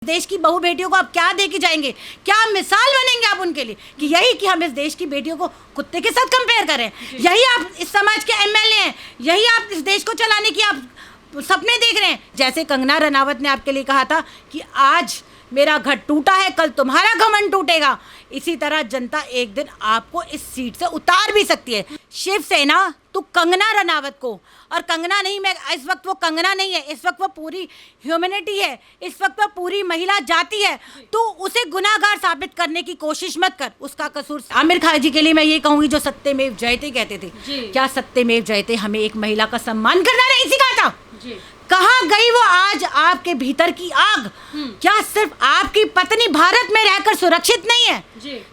देश की बहू बेटियों को आप क्या दे के जाएंगे, क्या मिसाल बनेंगे आप उनके लिए कि यही कि हम इस देश की बेटियों को कुत्ते के साथ कंपेयर करें? यही आप इस समाज के एमएलए हैं, यही आप इस देश को चलाने की आप सपने देख रहे हैं? जैसे कंगना रनावत ने आपके लिए कहा था कि आज मेरा घर टूटा है, कल तुम्हारा घमंड टूटेगा, इसी तरह जनता एक दिन आपको इस सीट से उतार भी सकती है। शिवसेना तो कंगना रनावत को, और कंगना नहीं, मैं इस वक्त वो कंगना नहीं है, इस वक्त वो पूरी ह्यूमैनिटी है, इस वक्त वो पूरी महिला जाति है। तो उसे गुनाहगार साबित करने की कोशिश मत कर, उसका कसूर आमिर खान जी के लिए मैं ये कहूंगी जो सत्यमेव जयते कहते थे, क्या सत्यमेव जयते हमें एक महिला का सम्मान करना नहीं सिखाता? कहाँ गई वो आज आपके भीतर की आग? क्या सिर्फ आपकी पत्नी भारत में रहकर सुरक्षित नहीं है?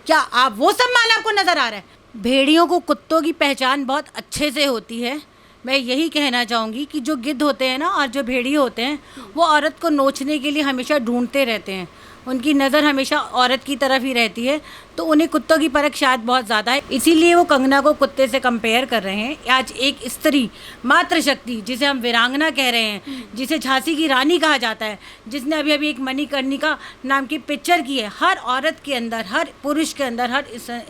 क्या आप वो सम्मान आपको नजर आ रहा है? भेड़ियों को कुत्तों की पहचान बहुत अच्छे से होती है। मैं यही कहना चाहूँगी कि जो गिद्ध होते हैं ना और जो भेड़िए होते हैं वो औरत को नोचने के लिए हमेशा ढूंढते रहते हैं, उनकी नज़र हमेशा औरत की तरफ ही रहती है, तो उन्हें कुत्तों की परख शायद बहुत ज़्यादा है, इसीलिए वो कंगना को कुत्ते से कंपेयर कर रहे हैं। आज एक स्त्री मातृशक्ति, जिसे हम वीरांगना कह रहे हैं, जिसे झांसी की रानी कहा जाता है, जिसने अभी अभी एक मणिकर्णिका नाम की पिक्चर की है, हर औरत के अंदर, हर पुरुष के अंदर,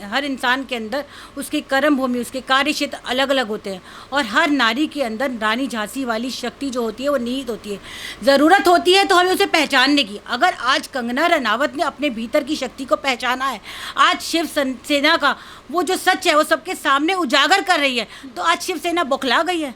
हर इंसान के अंदर उसकी कर्म भूमि, उसके कार्य क्षेत्र अलग अलग होते हैं, और हर नारी के अंदर रानी झांसी वाली शक्ति जो होती है वो निहित होती है। ज़रूरत होती है तो हमें उसे पहचानने की। अगर आज कंगना रनावत ने अपने भीतर की शक्ति को पहचाना है, आज शिवसेना का वो जो सच है वो सबके सामने उजागर कर रही है, तो आज शिवसेना बौखला गई है।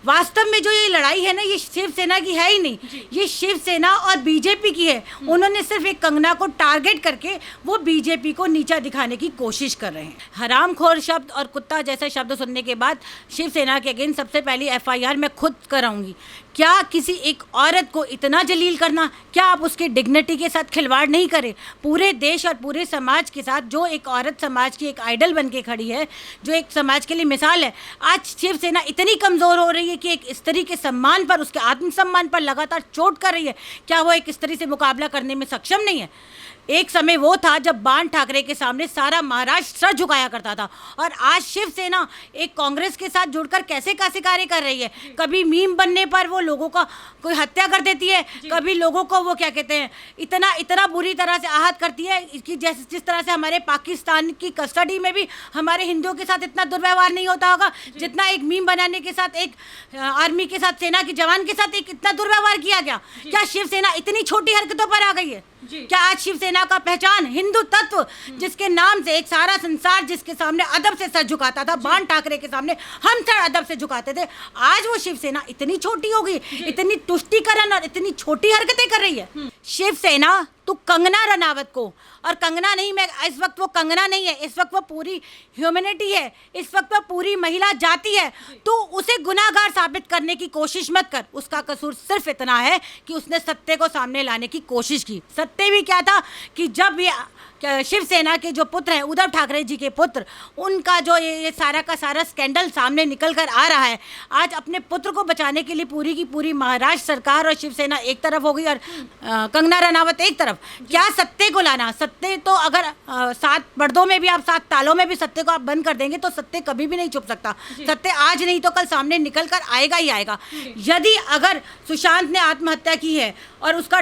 वास्तव में जो ये लड़ाई है ना, ये शिवसेना की है ही नहीं, ये शिवसेना और बीजेपी की है। उन्होंने सिर्फ एक कंगना को टारगेट करके वो बीजेपी को नीचा दिखाने की कोशिश कर रहे हैं। हरामखोर शब्द और कुत्ता जैसे शब्द सुनने के बाद शिवसेना के अगेंस्ट सबसे पहली एफआईआर मैं खुद कराऊंगी। क्या किसी एक औरत को इतना जलील करना, क्या आप उसके डिग्निटी के साथ खिलवाड़ नहीं करें? पूरे देश और पूरे समाज के साथ जो एक औरत समाज की एक आइडल बन के खड़ी है, जो एक समाज के लिए मिसाल है, आज शिवसेना इतनी कमज़ोर हो रही है कि एक स्त्री के सम्मान पर, उसके आत्मसम्मान पर लगातार चोट कर रही है। क्या वो एक स्त्री से मुकाबला करने में सक्षम नहीं है? एक समय वो था जब बाण ठाकरे के सामने सारा महाराष्ट्र सर झुकाया करता था, और आज शिवसेना एक कांग्रेस के साथ जुड़कर कैसे कैसे कार्य कर रही है। कभी मीम बनने पर वो लोगों का कोई हत्या कर देती है, कभी लोगों को वो क्या कहते हैं इतना बुरी तरह से आहत करती है कि जिस तरह से हमारे पाकिस्तान की कस्टडी में भी हमारे हिंदुओं के साथ इतना दुर्व्यवहार नहीं होता होगा जितना एक मीम बनाने के साथ, एक आर्मी के साथ, सेना के जवान के साथ एक इतना दुर्व्यवहार किया गया। क्या शिवसेना इतनी छोटी हरकतों पर आ गई है? क्या आज शिवसेना का पहचान हिंदू तत्व, जिसके नाम से एक सारा संसार जिसके सामने अदब से सर झुकाता था, बाण ठाकरे के सामने हम सर अदब से झुकाते थे, आज वो शिवसेना इतनी छोटी हो गई, इतनी तुष्टीकरण और इतनी छोटी हरकतें कर रही है। शिवसेना तो कंगना रनावत को, और कंगना नहीं, मैं इस वक्त वो कंगना नहीं है, इस वक्त वो पूरी ह्यूमैनिटी है, इस वक्त वो पूरी महिला जाति है। तो उसे गुनाहगार साबित करने की कोशिश मत कर, उसका कसूर सिर्फ इतना है कि उसने सत्य को सामने लाने की कोशिश की। सत्य भी क्या था कि जब ये शिवसेना के जो पुत्र हैं, उद्धव ठाकरे जी के पुत्र, उनका जो ये सारा का सारा स्कैंडल सामने निकल कर आ रहा है, आज अपने पुत्र को बचाने के लिए पूरी की पूरी महाराष्ट्र सरकार और शिवसेना एक तरफ हो गई और कंगना रनावत एक तरफ। क्या सत्य को लाना? सत्य तो अगर 7 पर्दों में भी आप 7 तालों में भी सत्य को आप बंद कर देंगे तो सत्य कभी भी नहीं छुप सकता। सत्य आज नहीं तो कल सामने निकल कर आएगा ही आएगा। यदि अगर सुशांत ने आत्महत्या की है और उसको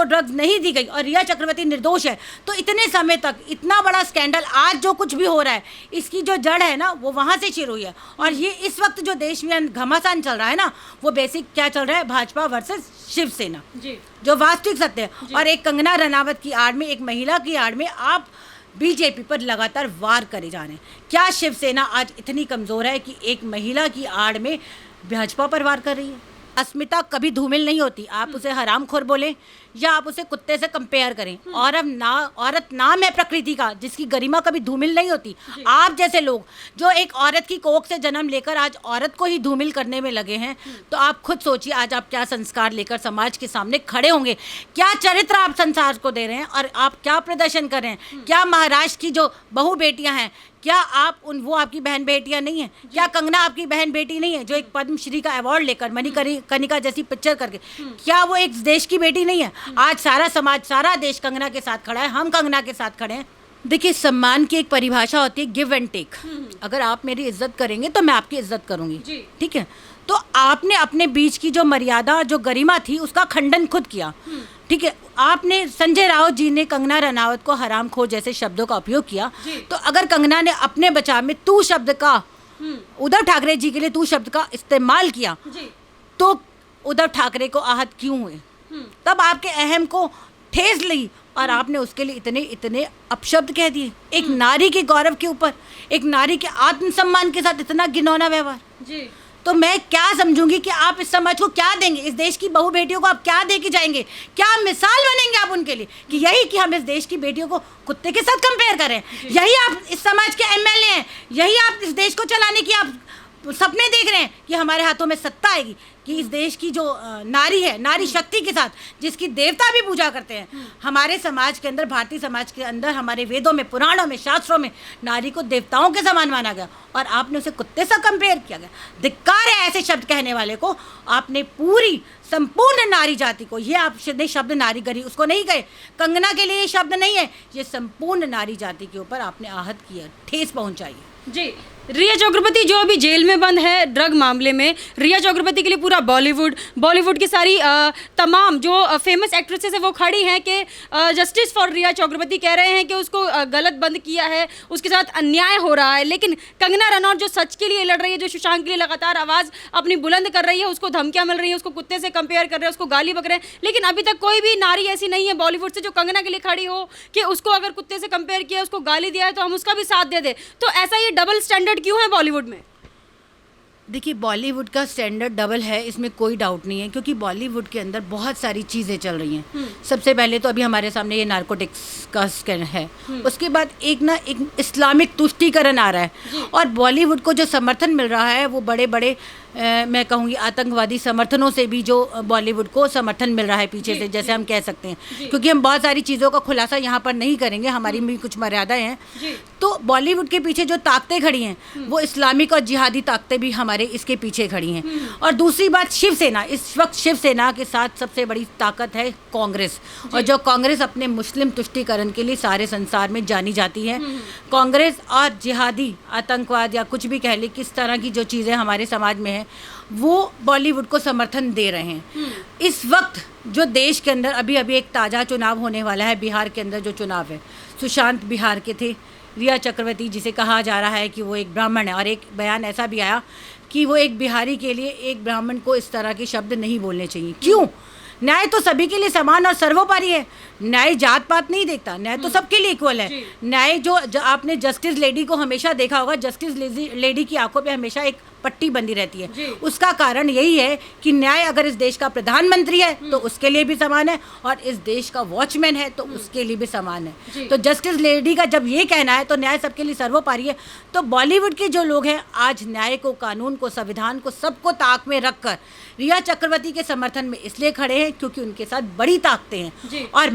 ड्रग्स नहीं दी गई और रिया चक्रवर्ती निर्दोष है, तो इतने समय तक इतना बड़ा स्कैंडल, आज जो कुछ भी हो रहा है, इसकी जो जड़ है ना वो वहाँ से शुरू हुई है। और ये इस वक्त जो देश में घमासान चल रहा है ना, वो बेसिक क्या चल रहा है? भाजपा वर्सेस शिवसेना, जो वास्तविक सत्य है। और एक कंगना रनावत की आड़ में, एक महिला की आड़ में आप बीजेपी पर लगातार वार करे जा रहे हैं। क्या शिवसेना आज इतनी कमज़ोर है कि एक महिला की आड़ में भाजपा पर वार कर रही है? अस्मिता कभी धूमिल नहीं होती। आप उसे हरामखोर बोलें या आप उसे कुत्ते से कंपेयर करें, और अब औरत नाम है प्रकृति का जिसकी गरिमा कभी धूमिल नहीं होती। आप जैसे लोग जो एक औरत की कोख से जन्म लेकर आज औरत को ही धूमिल करने में लगे हैं, तो आप खुद सोचिए आज आप क्या संस्कार लेकर समाज के सामने खड़े होंगे, क्या चरित्र आप संसार को दे रहे हैं, और आप क्या प्रदर्शन कर रहे हैं। क्या महाराष्ट्र की जो बहू बेटियां हैं, क्या आप वो आपकी बहन बेटियां नहीं है? क्या कंगना आपकी बहन बेटी नहीं है जो एक पद्मश्री का अवार्ड लेकर मणिकर्णिका जैसी पिक्चर करके, क्या वो एक देश की बेटी नहीं है? आज सारा समाज, सारा देश कंगना के साथ खड़ा है, हम कंगना के साथ खड़े हैं। देखिए, सम्मान की एक परिभाषा होती है गिव एंड टेक। अगर आप मेरी इज्जत करेंगे तो मैं आपकी इज्जत करूंगी, ठीक है? तो आपने अपने बीच की जो मर्यादा, जो गरिमा थी, उसका खंडन खुद किया। ठीक है, आपने संजय राउत जी ने कंगना रनावत को हरामखोर जैसे शब्दों का उपयोग किया, तो अगर कंगना ने अपने बचाव में तू शब्द का उद्धव ठाकरे जी के लिए तू शब्द का इस्तेमाल किया, तो उद्धव ठाकरे को आहत क्यों हुए? तब आपके अहम को ठेस ली और आपने उसके लिए इतने इतने अपशब्द कह दिए। एक नारी के गौरव के ऊपर, एक नारी के आत्मसम्मान के साथ इतना घिनौना व्यवहार। तो मैं क्या समझूंगी कि आप इस समाज को क्या देंगे, इस देश की बहू बेटियों को आप क्या दे के जाएंगे, क्या मिसाल बनेंगे आप उनके लिए कि यही कि हम इस देश की बेटियों को कुत्ते के साथ कंपेयर करें? यही आप इस समाज के एमएलए हैं, यही आप इस देश को चलाने की आप सपने देख रहे हैं कि हमारे हाथों में सत्ता आएगी, कि इस देश की जो नारी है, नारी शक्ति के साथ जिसकी देवता भी पूजा करते हैं, हमारे समाज के अंदर, भारतीय समाज के अंदर, हमारे वेदों में, पुराणों में, शास्त्रों में नारी को देवताओं के समान माना गया और आपने उसे कुत्ते से कंपेयर किया गया। धिक्कार है ऐसे शब्द कहने वाले को। आपने पूरी संपूर्ण नारी जाति को, ये आप शब्द नारी गरी उसको नहीं कहे, कंगना के लिए ये शब्द नहीं है, ये संपूर्ण नारी जाति के ऊपर आपने आहत किया, ठेस पहुंचाई जी। रिया चक्रवर्ती जो अभी जेल में बंद है ड्रग मामले में, रिया चक्रवर्ती के लिए पूरा बॉलीवुड की सारी तमाम जो फेमस एक्ट्रेसेस है वो खड़ी हैं कि जस्टिस फॉर रिया चक्रवर्ती, कह रहे हैं कि उसको गलत बंद किया है, उसके साथ अन्याय हो रहा है। लेकिन कंगना रनौत जो सच के लिए लड़ रही है, जो सुशांत के लिए लगातार आवाज़ अपनी बुलंद कर रही है, उसको धमकियाँ मिल रही है, उसको कुत्ते से कंपेयर कर रहे हैं, उसको गाली बक रहे हैं, लेकिन अभी तक कोई भी नारी ऐसी नहीं है बॉलीवुड से जो कंगना के लिए खड़ी हो कि उसको अगर कुत्ते से कंपेयर किया, उसको गाली दिया है तो हम उसका भी साथ दे दें। तो ऐसा ये डबल स्टैंडर्ड क्यों है बॉलीवुड में? देखिए, बॉलीवुड का स्टैंडर्ड डबल है, इसमें कोई डाउट नहीं है, क्योंकि बॉलीवुड के अंदर बहुत सारी चीज़ें चल रही हैं। सबसे पहले तो अभी हमारे सामने ये नारकोटिक्स का स्कैन है, उसके बाद एक इस्लामिक तुष्टीकरण आ रहा है, और बॉलीवुड को जो समर्थन मिल रहा है वो बड़े बड़े मैं कहूँगी आतंकवादी समर्थनों से भी जो बॉलीवुड को समर्थन मिल रहा है पीछे से, जैसे हम कह सकते हैं, क्योंकि हम बहुत सारी चीज़ों का खुलासा यहाँ पर नहीं करेंगे, हमारी भी कुछ मर्यादाएं हैं। तो बॉलीवुड के पीछे जो ताकतें खड़ी हैं वो इस्लामिक और जिहादी ताकतें भी हमारे इसके पीछे खड़ी हैं। और दूसरी बात, शिवसेना, इस वक्त शिवसेना के साथ सबसे बड़ी ताकत है कांग्रेस, और जो कांग्रेस अपने मुस्लिम तुष्टीकरण के लिए सारे संसार में जानी जाती है। कांग्रेस और जिहादी आतंकवाद या कुछ भी कह ले, किस तरह की जो चीज़ें हमारे समाज में है वो बॉलीवुड को समर्थन दे रहे हैं। इस वक्त जो देश के अंदर अभी अभी एक ताज़ा चुनाव होने वाला है, बिहार के अंदर जो चुनाव है, सुशांत बिहार के थे, रिया चक्रवर्ती जिसे कहा जा रहा है कि वो एक ब्राह्मण है, और एक बयान ऐसा भी आया कि वो एक बिहारी के लिए एक ब्राह्मण को इस तरह के शब्द नहीं बोलने चाहिए। क्यों? न्याय तो सभी के लिए समान और सर्वोपरि है, न्याय जात पात नहीं देखता, न्याय तो सबके लिए इक्वल है। न्याय जो आपने जस्टिस लेडी को हमेशा देखा होगा, जस्टिस लेडी की आंखों पे हमेशा एक पट्टी बंधी रहती है। उसका कारण यही है कि न्याय अगर इस देश का प्रधानमंत्री है तो उसके लिए भी समान है, और इस देश का वॉचमैन है तो उसके लिए भी समान है। तो जस्टिस लेडी का जब ये कहना है तो न्याय सबके लिए सर्वोपरि है। तो बॉलीवुड के जो लोग हैं आज न्याय को, कानून को, संविधान को, सबको ताक में रखकर रिया चक्रवर्ती के समर्थन में इसलिए खड़े हैं क्योंकि उनके साथ बड़ी ताकतें हैं। और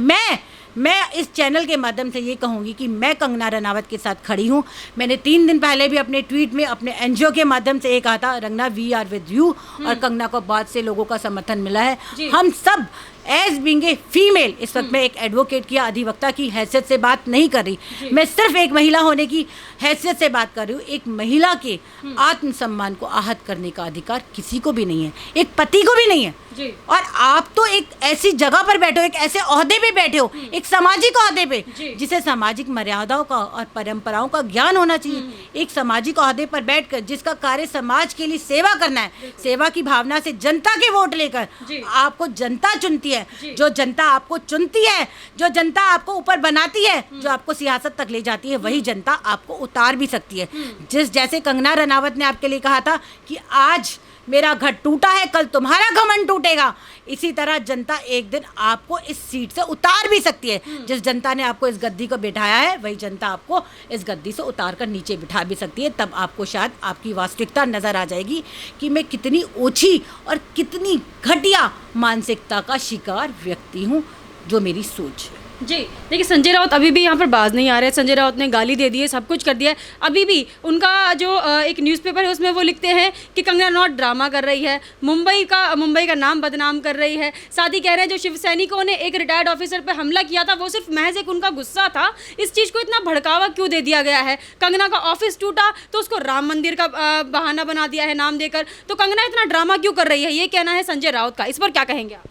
मैं इस चैनल के माध्यम से ये कहूँगी कि मैं कंगना रनावत के साथ खड़ी हूँ। मैंने 3 दिन पहले भी अपने ट्वीट में अपने एनजीओ के माध्यम से ये कहा था, रंगना वी आर विद यू, और कंगना को बहुत से लोगों का समर्थन मिला है। हम सब एज बीइंग ए फीमेल, इस वक्त मैं एक एडवोकेट की, अधिवक्ता की हैसियत से बात नहीं कर रही, मैं सिर्फ एक महिला होने की हैसियत से बात कर रही हूँ। एक महिला के आत्मसम्मान को आहत करने का अधिकार किसी को भी नहीं है, एक पति को भी नहीं है। और आप तो एक ऐसी जगह पर बैठे हो, एक ऐसे ओहदे पे बैठे हो, एक सामाजिक ओहदे पे, जिसे सामाजिक मर्यादाओं का और परंपराओं का ज्ञान होना चाहिए। एक सामाजिक ओहदे पर बैठकर जिसका कार्य समाज के लिए सेवा करना है, सेवा की भावना से जनता के वोट लेकर, आपको जनता चुनती है, जो जनता आपको चुनती है, जो जनता आपको ऊपर बनाती है, जो आपको सियासत तक ले जाती है, वही जनता आपको उतार भी सकती है। जैसे कंगना रनावत ने आपके लिए कहा था कि आज मेरा घर टूटा है, कल तुम्हारा घमंड टूटेगा, इसी तरह जनता एक दिन आपको इस सीट से उतार भी सकती है। जिस जनता ने आपको इस गद्दी को बिठाया है वही जनता आपको इस गद्दी से उतार कर नीचे बिठा भी सकती है। तब आपको शायद आपकी वास्तविकता नज़र आ जाएगी कि मैं कितनी ओछी और कितनी घटिया मानसिकता का शिकार व्यक्ति हूँ, जो मेरी सोच है। जी देखिए, संजय राउत अभी भी यहाँ पर बाज नहीं आ रहे हैं। संजय राउत ने गाली दे दी है, सब कुछ कर दिया है। अभी भी उनका जो एक न्यूज़पेपर है उसमें वो लिखते हैं कि कंगना रनौत ड्रामा कर रही है, मुंबई का नाम बदनाम कर रही है। साथ ही कह रहे हैं जो शिव सैनिकों ने एक रिटायर्ड ऑफिसर पर हमला किया था वो सिर्फ महज एक उनका गुस्सा था, इस चीज़ को इतना भड़कावा क्यों दे दिया गया है। कंगना का ऑफिस टूटा तो उसको राम मंदिर का बहाना बना दिया है नाम देकर। तो कंगना इतना ड्रामा क्यों कर रही है, ये कहना है संजय राउत का। इस पर क्या कहेंगे आप?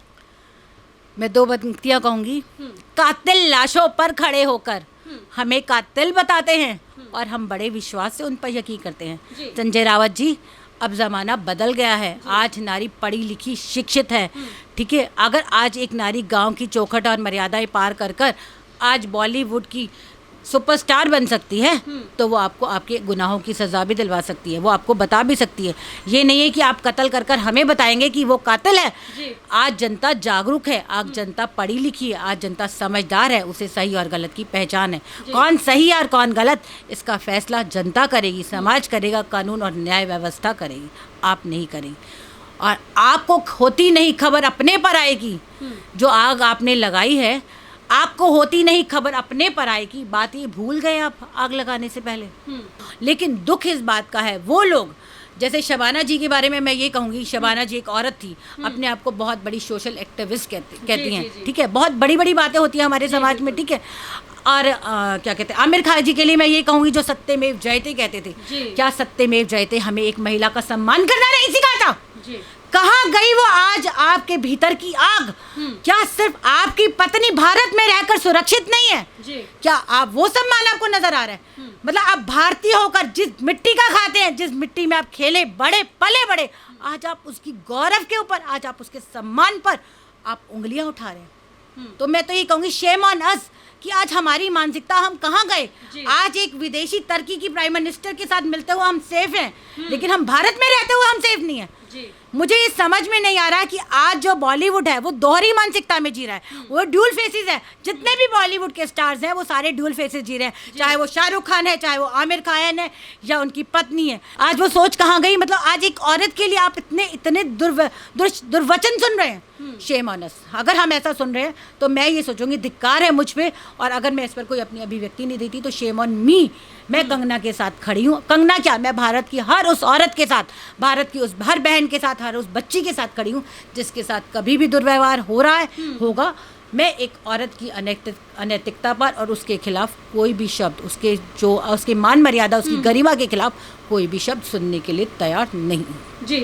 मैं दो पंक्तियाँ कहूँगी। कातिल लाशों पर खड़े होकर हमें कातिल बताते हैं और हम बड़े विश्वास से उन पर यकीन करते हैं। संजय राउत जी, अब ज़माना बदल गया है। आज नारी पढ़ी लिखी शिक्षित है, ठीक है। अगर आज एक नारी गांव की चौखट और मर्यादाएं पार कर कर आज बॉलीवुड की सुपरस्टार बन सकती है, तो वो आपको आपके गुनाहों की सज़ा भी दिलवा सकती है, वो आपको बता भी सकती है। ये नहीं है कि आप कत्ल कर कर हमें बताएंगे कि वो कातिल है। आज जनता जागरूक है, आज जनता पढ़ी लिखी है, आज जनता समझदार है, उसे सही और गलत की पहचान है। कौन सही और कौन गलत, इसका फैसला जनता करेगी, समाज करेगा, कानून और न्याय व्यवस्था करेगी, आप नहीं करेंगे। और आपको होती नहीं खबर अपने पर आएगी। जो आग आपने लगाई है, आपको होती नहीं खबर अपने पर आएगी। बात ये भूल गए आप आग लगाने से पहले। लेकिन दुख इस बात का है, वो लोग जैसे शबाना जी के बारे में मैं ये कहूँगी, शबाना जी एक औरत थी, अपने आप को बहुत बड़ी सोशल एक्टिविस्ट कहती हैं, ठीक है। बहुत बड़ी बड़ी बातें होती हैं हमारे समाज में, ठीक है। और क्या कहते हैं, आमिर खान जी के लिए मैं ये कहूँगी, जो सत्यमेव जयते कहते थे, क्या सत्यमेव जयते हमें एक महिला का सम्मान करना नहीं सिखाता? कहाँ गई वो आज आपके भीतर की आग? क्या सिर्फ आपकी पत्नी भारत में रहकर सुरक्षित नहीं है? क्या आप वो सम्मान आपको नजर आ रहा है? मतलब आप भारतीय होकर जिस मिट्टी का खाते हैं, जिस मिट्टी में आप खेले बड़े पले बड़े, आज आप उसकी गौरव के ऊपर, आज आप उसके सम्मान पर आप उंगलियां उठा रहे हैं। तो मैं तो ये कहूँगी, शेम ऑन अस कि आज हमारी मानसिकता, हम कहाँ गए? आज एक विदेशी टर्की की प्राइम मिनिस्टर के साथ मिलते हुए हम सेफ हैं, लेकिन हम भारत में रहते हुए हम सेफ नहीं है। मुझे ये समझ में नहीं आ रहा कि आज जो बॉलीवुड है वो दोहरी मानसिकता में जी रहा है, वो ड्यूल फेसेस है। जितने भी बॉलीवुड के स्टार्स हैं वो सारे ड्यूल फेसेस जी रहे हैं, चाहे वो शाहरुख खान है, चाहे वो आमिर खान है, या उनकी पत्नी है। आज वो सोच कहाँ गई? मतलब आज एक औरत के लिए आप इतने दुर्वचन सुन रहे हैं। Shame on us. अगर हम ऐसा सुन रहे हैं तो मैं ये सोचूंगी धिक्कार है मुझ पे, और अगर मैं इस पर कोई अपनी अभिव्यक्ति नहीं देती तो शेम ऑन मी। मैं कंगना के साथ खड़ी हूँ। कंगना क्या, मैं भारत की हर उस औरत के साथ, भारत की उस हर बहन के साथ, हर उस बच्ची के साथ खड़ी हूँ जिसके साथ कभी भी दुर्व्यवहार हो रहा है, होगा। मैं एक औरत की अनैतिकता पर और उसके खिलाफ कोई भी शब्द, उसके मान मर्यादा, उसकी गरिमा के खिलाफ कोई भी शब्द सुनने के लिए तैयार नहीं हूँ। जी।